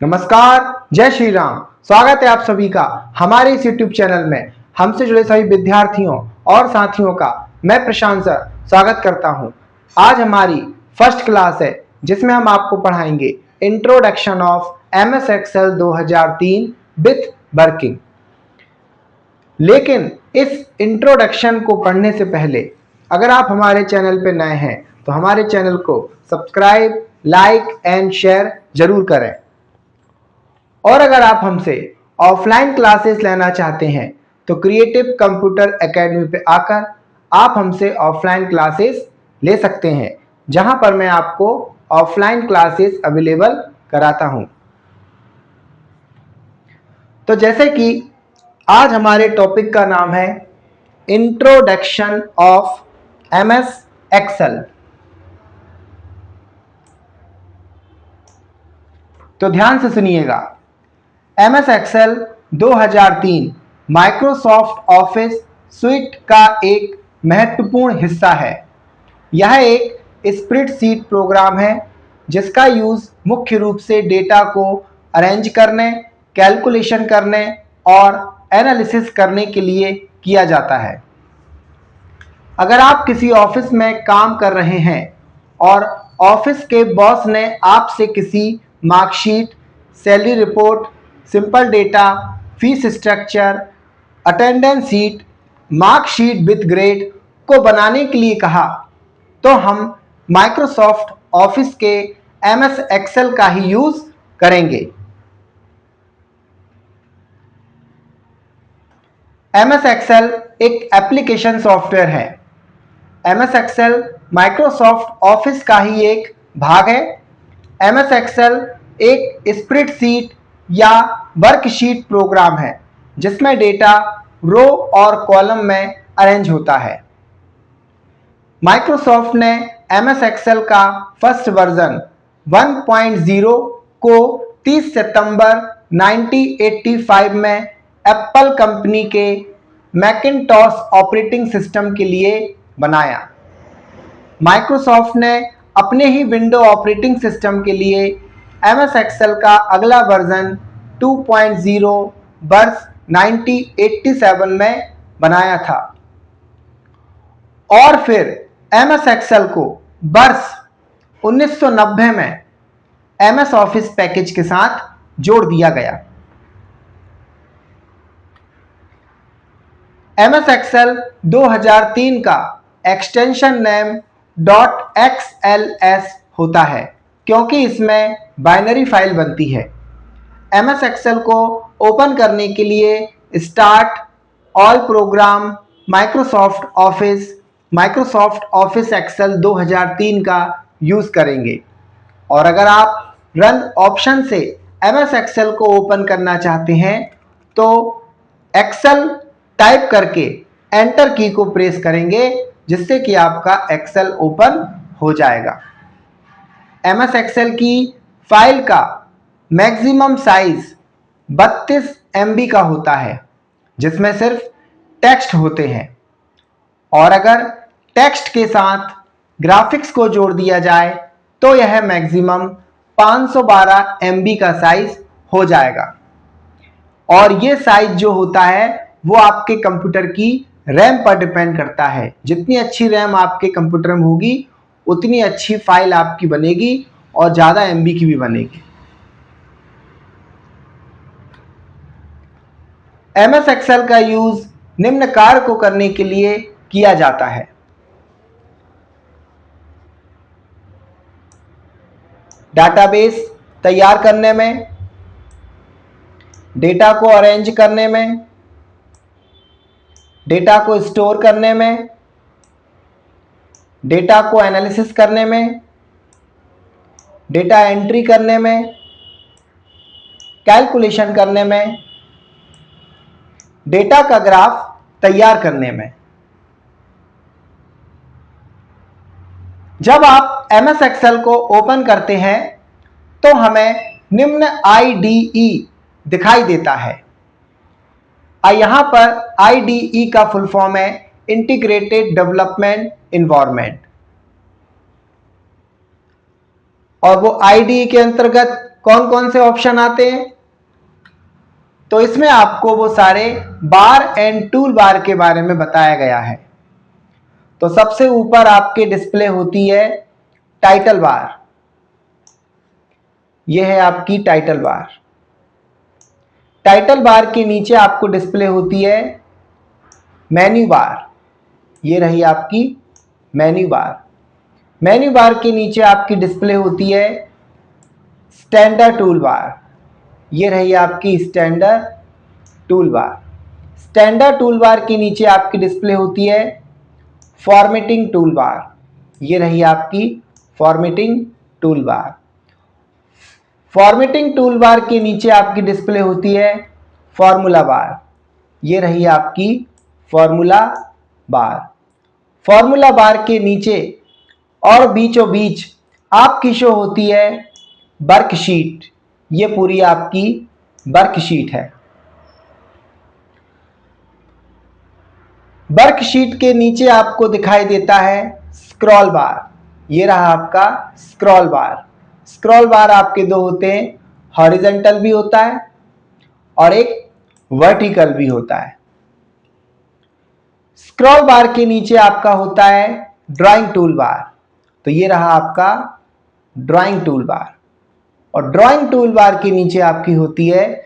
नमस्कार, जय श्री राम। स्वागत है आप सभी का हमारे इस YouTube चैनल में। हमसे जुड़े सभी विद्यार्थियों और साथियों का मैं प्रशांत सर स्वागत करता हूं। आज हमारी फर्स्ट क्लास है जिसमें हम आपको पढ़ाएंगे introduction of MS Excel 2003 with working. लेकिन इस इंट्रोडक्शन को पढ़ने से पहले अगर आप हमारे चैनल पर नए हैं तो हमारे चैनल को सब्सक्राइब, लाइक एंड शेयर जरूर करें। और अगर आप हमसे ऑफलाइन क्लासेस लेना चाहते हैं तो क्रिएटिव कंप्यूटर एकेडमी पे आकर आप हमसे ऑफलाइन क्लासेस ले सकते हैं, जहां पर मैं आपको ऑफलाइन क्लासेस अवेलेबल कराता हूं। तो जैसे कि आज हमारे टॉपिक का नाम है इंट्रोडक्शन ऑफ MS Excel। तो ध्यान से सुनिएगा। MS Excel 2003 Microsoft office suite का एक महत्वपूर्ण हिस्सा है। यह एक स्प्रेडशीट प्रोग्राम है जिसका यूज मुख्य रूप से डेटा को अरेंज करने, कैलकुलेशन करने और एनालिसिस करने के लिए किया जाता है। अगर आप किसी ऑफिस में काम कर रहे हैं और ऑफिस के बॉस ने आपसे किसी marksheet, salary report, simple data, fees structure, attendance sheet, marksheet with grade को बनाने के लिए कहा, तो हम माइक्रोसॉफ्ट ऑफिस के MS Excel का ही यूज करेंगे। MS Excel एक एप्लीकेशन सॉफ्टवेयर है। MS Excel माइक्रोसॉफ्ट ऑफिस का ही एक भाग है। MS Excel एक स्प्रेडशीट या वर्कशीट प्रोग्राम है जिसमें डेटा रो और कॉलम में अरेंज होता है। माइक्रोसॉफ्ट ने MS Excel का फर्स्ट वर्जन 1.0 को 30 सितंबर 1985 में एप्पल कंपनी के मैकिन्टॉश ऑपरेटिंग सिस्टम के लिए बनाया। माइक्रोसॉफ्ट ने अपने ही विंडो ऑपरेटिंग सिस्टम के लिए MS Excel का अगला वर्जन 2.0 वर्ष 1987 में बनाया था और फिर MS Excel को वर्ष 1990 में MS ऑफिस पैकेज के साथ जोड़ दिया गया। MS Excel 2003 का एक्सटेंशन नेम .xls होता है क्योंकि इसमें बाइनरी फाइल बनती है। MS Excel को ओपन करने के लिए start, all program, Microsoft office Excel 2003 का यूज करेंगे। और अगर आप रन ऑप्शन से MS Excel को ओपन करना चाहते हैं तो एक्सेल टाइप करके एंटर की को प्रेस करेंगे जिससे कि आपका एक्सेल ओपन हो जाएगा। MS Excel की फाइल का मैक्सिमम साइज 32 MB का होता है जिसमें सिर्फ टेक्स्ट होते हैं, और अगर टेक्स्ट के साथ ग्राफिक्स को जोड़ दिया जाए तो यह मैक्सिमम 512 MB का साइज हो जाएगा। और ये साइज जो होता है वो आपके कंप्यूटर की रैम पर डिपेंड करता है। जितनी अच्छी रैम आपके कंप्यूटर में होगी उतनी अच्छी फाइल आपकी बनेगी और ज़्यादा MB की भी बनेगी। MS Excel का यूज निम्न कार्य को करने के लिए किया जाता है। डाटाबेस तैयार करने में, डेटा को अरेंज करने में, डेटा को स्टोर करने में, डेटा को एनालिसिस करने में, डेटा एंट्री करने में, कैलकुलेशन करने में, डेटा का ग्राफ तैयार करने में। जब आप MS Excel को ओपन करते हैं तो हमें निम्न IDE दिखाई देता है। यहां पर IDE का फुल फॉर्म है इंटीग्रेटेड डेवलपमेंट एनवायरनमेंट। और वो IDE के अंतर्गत कौन कौन से ऑप्शन आते हैं? तो इसमें आपको वो सारे बार एंड टूल बार के बारे में बताया गया है। तो सबसे ऊपर आपके डिस्प्ले होती है टाइटल बार। यह है आपकी टाइटल बार। टाइटल बार के नीचे आपको डिस्प्ले होती है मेन्यू बार। ये रही आपकी मेन्यू बार। मेन्यू बार के नीचे आपकी डिस्प्ले होती है स्टैंडर्ड टूल बार। ये रही आपकी standard tool bar. Standard tool bar के नीचे आपकी डिस्प्ले होती है फॉर्मेटिंग टूल बार। ये रही आपकी formatting tool bar. Formatting tool bar के नीचे आपकी डिस्प्ले होती है फॉर्मूला बार। ये रही आपकी फॉर्मूला बार। फॉर्मूला बार के नीचे और बीचों बीच आपकी शो होती है वर्कशीट। ये पूरी आपकी वर्कशीट है। वर्कशीट के नीचे आपको दिखाई देता है स्क्रॉल बार। ये रहा आपका स्क्रॉल बार। स्क्रॉल बार आपके दो होते हैं, हॉरिजॉन्टल भी होता है और एक वर्टिकल भी होता है। स्क्रॉल बार के नीचे आपका होता है ड्राइंग टूल बार। तो ये रहा आपका ड्राइंग टूल बार। और ड्राइंग टूल बार के नीचे आपकी होती है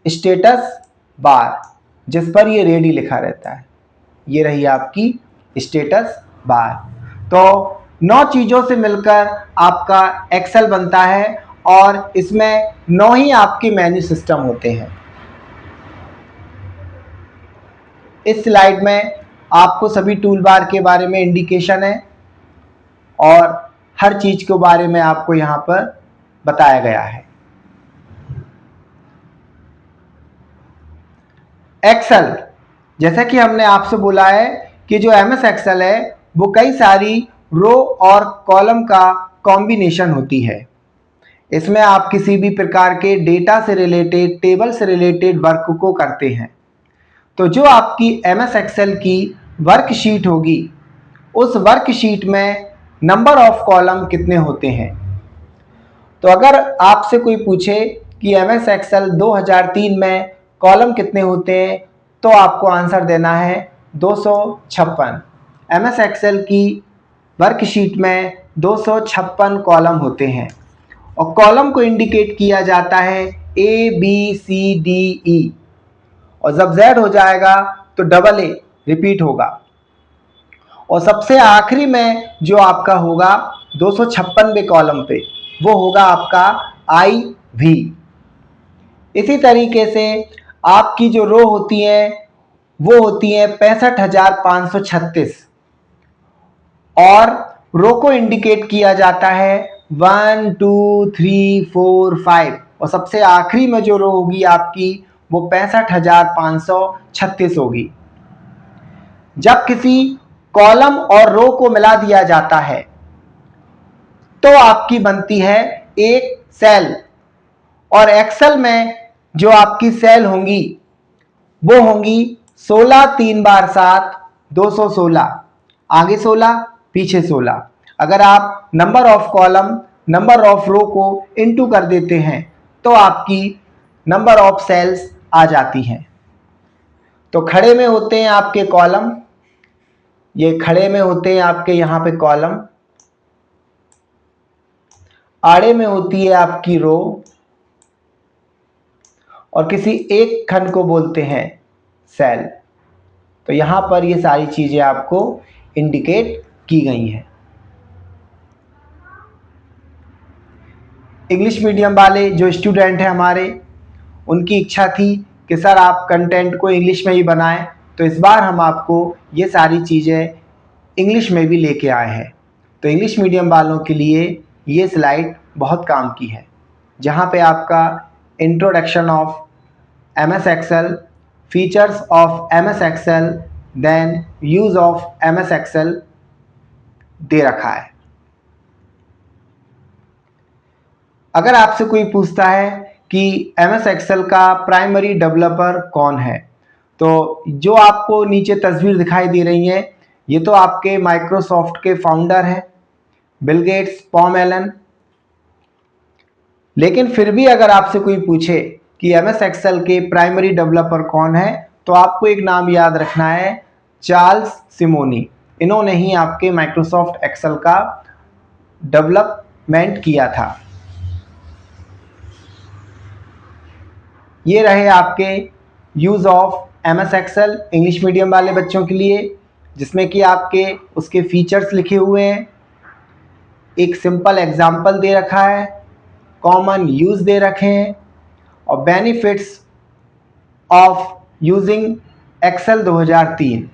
स्टेटस बार, जिस पर ये रेडी लिखा रहता है। ये रही आपकी स्टेटस बार। तो 9 चीज़ों से मिलकर आपका एक्सेल बनता है और इसमें 9 ही आपके मेन्यू सिस्टम होते हैं। इस स्लाइड में आपको सभी टूल बार के बारे में इंडिकेशन है और हर चीज़ के बारे में आपको यहाँ पर बताया गया है। एक्सेल, जैसा कि हमने आपसे बोला है कि जो एमएस एक्सेल है वो कई सारी रो और कॉलम का कॉम्बिनेशन होती है। इसमें आप किसी भी प्रकार के डेटा से रिलेटेड, टेबल से रिलेटेड वर्क को करते हैं। तो जो आपकी एमएस एक्सेल की वर्कशीट होगी, उस वर्कशीट में नंबर ऑफ कॉलम कितने होते हैं। तो अगर आपसे कोई पूछे कि एमएस एक्सेल 2003 में कॉलम कितने होते हैं, तो आपको आंसर देना है 256। एमएस एक्सेल की वर्कशीट में 256 कॉलम होते हैं और कॉलम को इंडिकेट किया जाता है ABCDE, और जब Z हो जाएगा तो AA रिपीट होगा। और सबसे आखिरी में जो आपका होगा 256वें कॉलम पे, वो होगा आपका IV। इसी तरीके से आपकी जो रो होती है वो होती है 65,536 और रो को इंडिकेट किया जाता है 1 2 3 4 5 और सबसे आखिरी में जो रो होगी आपकी वो 65,536 होगी। जब किसी कॉलम और रो को मिला दिया जाता है तो आपकी बनती है एक सेल, और एक्सेल में जो आपकी सेल होंगी वो होंगी 16 3 बार 7 216, आगे 16 पीछे 16। अगर आप number of column number of row को इनटू कर देते हैं तो आपकी नंबर ऑफ सेल्स आ जाती हैं। तो खड़े में होते हैं आपके कॉलम, ये खड़े में होते हैं आपके यहाँ पे कॉलम, आड़े में होती है आपकी रो और किसी एक खंड को बोलते हैं सेल। तो यहाँ पर ये सारी चीज़ें आपको इंडिकेट की गई हैं। इंग्लिश मीडियम वाले जो स्टूडेंट हैं हमारे, उनकी इच्छा थी कि सर आप कंटेंट को इंग्लिश में ही बनाएं, तो इस बार हम आपको ये सारी चीज़ें इंग्लिश में भी लेके आए हैं। तो इंग्लिश मीडियम वालों के लिए ये स्लाइड बहुत काम की है, जहाँ पे आपका introduction of MS Excel, features of MS Excel, then use of MS Excel दे रखा है। अगर आपसे कोई पूछता है कि MS Excel का प्राइमरी डेवलपर कौन है, तो जो आपको नीचे तस्वीर दिखाई दे रही है, ये तो आपके माइक्रोसॉफ्ट के फाउंडर हैं बिल गेट्स, पॉम एलन। लेकिन फिर भी अगर आपसे कोई पूछे कि एमएस एक्सेल के प्राइमरी डेवलपर कौन है, तो आपको एक नाम याद रखना है, चार्ल्स सिमोनी। इन्होंने ही आपके माइक्रोसॉफ्ट एक्सेल का डेवलपमेंट किया था। ये रहे आपके use of MS Excel English medium वाले बच्चों के लिए, जिसमें कि आपके उसके फीचर्स लिखे हुए हैं, एक सिंपल एग्जाम्पल दे रखा है, कॉमन यूज़ दे रखे हैं और बेनिफिट्स ऑफ यूजिंग एक्सेल 2003।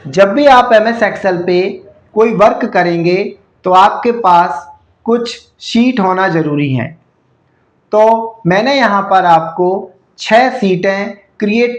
जब भी आप एमएस एक्सेल पे कोई वर्क करेंगे तो आपके पास कुछ शीट होना ज़रूरी है। तो मैंने यहाँ पर आपको 6 सीटें क्रिएट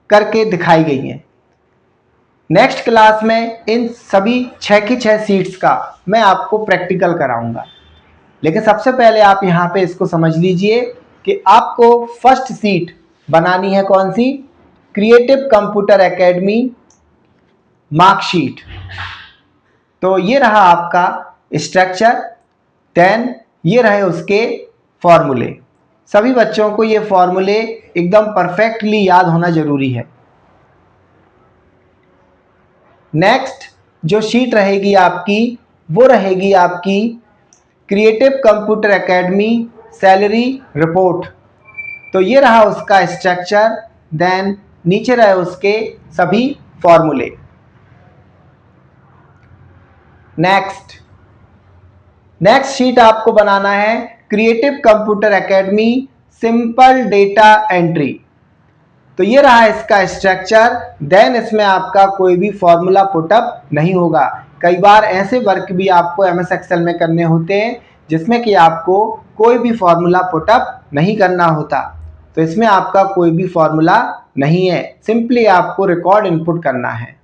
करके दिखाई गई हैं। नेक्स्ट क्लास में इन सभी 6 की 6 सीट्स का मैं आपको प्रैक्टिकल कराऊंगा। लेकिन सबसे पहले आप यहाँ पे इसको समझ लीजिए कि आपको फर्स्ट सीट बनानी है कौन सी, क्रिएटिव कंप्यूटर एकेडमी मार्कशीट। तो ये रहा आपका स्ट्रक्चर, देन ये रहे उसके फॉर्मूले। सभी बच्चों को ये फॉर्मूले एकदम परफेक्टली याद होना जरूरी है। नेक्स्ट जो शीट रहेगी आपकी, वो रहेगी आपकी creative computer academy salary report. तो ये रहा उसका स्ट्रक्चर, देन नीचे रहे उसके सभी फॉर्मूले। नेक्स्ट शीट आपको बनाना है creative computer academy simple data entry. तो ये रहा इसका स्ट्रक्चर, देन इसमें आपका कोई भी फॉर्मूला पुटअप नहीं होगा। कई बार ऐसे वर्क भी आपको एमएस एक्सेल में करने होते हैं जिसमें कि आपको कोई भी फॉर्मूला पुटअप नहीं करना होता। तो इसमें आपका कोई भी फॉर्मूला नहीं है, सिंपली आपको रिकॉर्ड इनपुट करना है।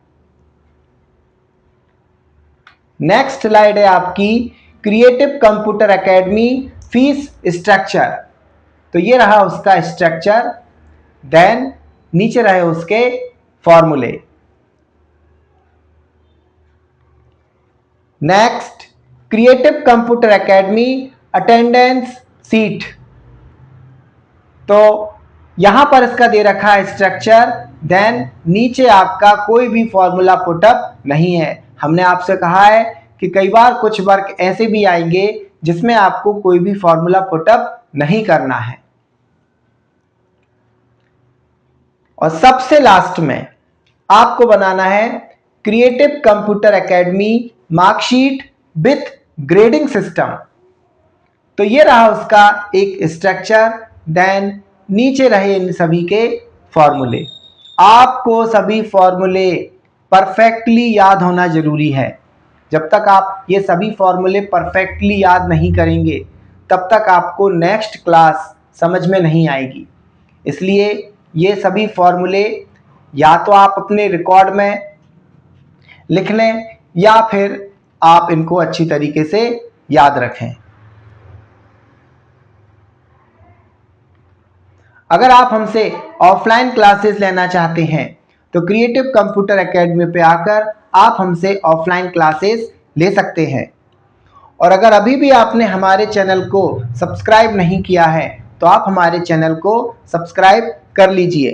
नेक्स्ट स्लाइड है आपकी creative computer academy fees structure. तो ये रहा उसका स्ट्रक्चर, देन नीचे रहे उसके फॉर्मूले। Next creative computer academy attendance seat. तो यहां पर इसका दे रखा है स्ट्रक्चर, देन नीचे आपका कोई भी फॉर्मूला पुटअप नहीं है। हमने आपसे कहा है कि कई बार कुछ वर्क ऐसे भी आएंगे जिसमें आपको कोई भी फॉर्मूला पुटअप नहीं करना है। और सबसे लास्ट में आपको बनाना है creative computer academy marksheet with grading system. तो ये रहा उसका एक स्ट्रक्चर, देन नीचे रहे इन सभी के फॉर्मूले। आपको सभी फॉर्मूले परफेक्टली याद होना जरूरी है। जब तक आप ये सभी फॉर्मूले परफेक्टली याद नहीं करेंगे तब तक आपको नेक्स्ट क्लास समझ में नहीं आएगी। इसलिए ये सभी फॉर्मूले या तो आप अपने रिकॉर्ड में लिख लें या फिर आप इनको अच्छी तरीके से याद रखें। अगर आप हमसे ऑफलाइन क्लासेस लेना चाहते हैं तो क्रिएटिव कंप्यूटर एकेडमी पे आकर आप हमसे ऑफलाइन क्लासेस ले सकते हैं। और अगर अभी भी आपने हमारे चैनल को सब्सक्राइब नहीं किया है तो आप हमारे चैनल को सब्सक्राइब कर लीजिए।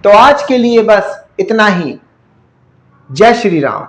तो आज के लिए बस इतना ही। जय श्री राम।